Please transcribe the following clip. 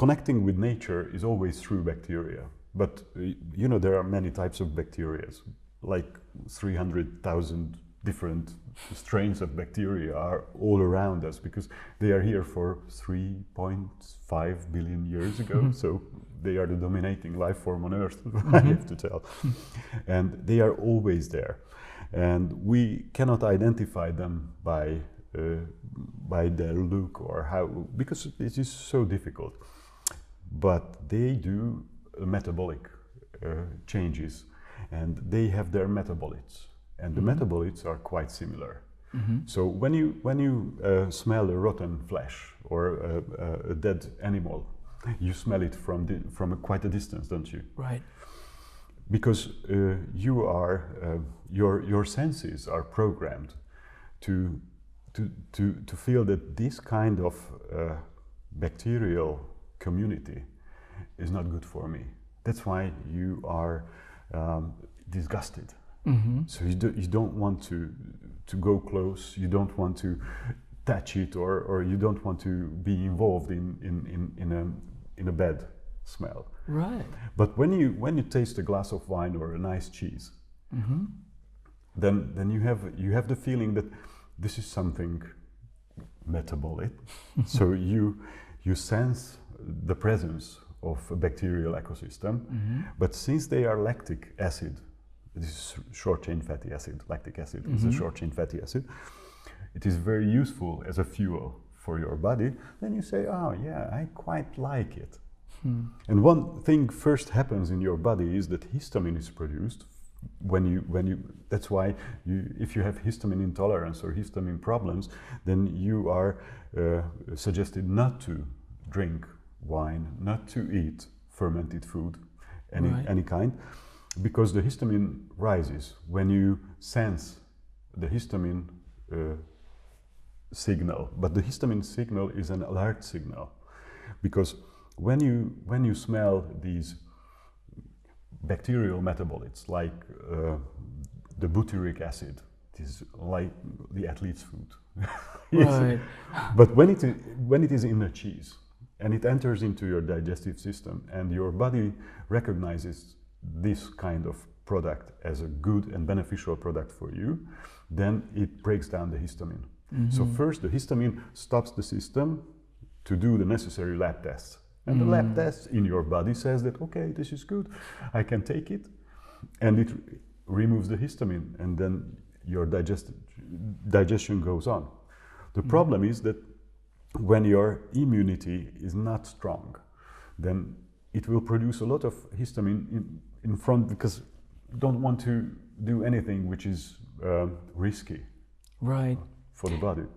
connecting with nature is always through bacteria. But you know, there are many types of bacteria, like 300,000 different strains of bacteria are all around us because they are here for 3.5 billion years ago. So they are the dominating life form on Earth, I have to tell. And they are always there. And we cannot identify them by their look or how, because it is so difficult. But they do metabolic changes, and they have their metabolites, and the metabolites are quite similar. So when you smell a rotten flesh or a dead animal, you smell it from quite a distance, don't you? Right. Because you are your senses are programmed to feel that this kind of bacterial community is not good for me. That's why you are disgusted. So you don't want to go close. You don't want to touch it, or you don't want to be involved in a bad smell. Right. But when you taste a glass of wine or a nice cheese, then you have the feeling that this is something metabolic. So you sense the presence of a bacterial ecosystem. But since they are lactic acid, this is short chain fatty acid, lactic acid is a short chain fatty acid, it is very useful as a fuel for your body. Then you say, oh yeah, I quite like it. And one thing first happens in your body is that histamine is produced when you that's why if you have histamine intolerance or histamine problems, then you are suggested not to drink wine, not to eat fermented food, any kind, because the histamine rises when you sense the histamine signal. But the histamine signal is an alert signal, because when you smell these bacterial metabolites like the butyric acid, it is like the athlete's food. Right. But when it is in a cheese and it enters into your digestive system and your body recognizes this kind of product as a good and beneficial product for you, then it breaks down the histamine. So first the histamine stops the system to do the necessary lab tests. And the lab test in your body says that, okay, this is good, I can take it. And it removes the histamine, and then your digestion goes on. The problem is that when your immunity is not strong, then it will produce a lot of histamine in front, because you don't want to do anything which is risky Right. for the body.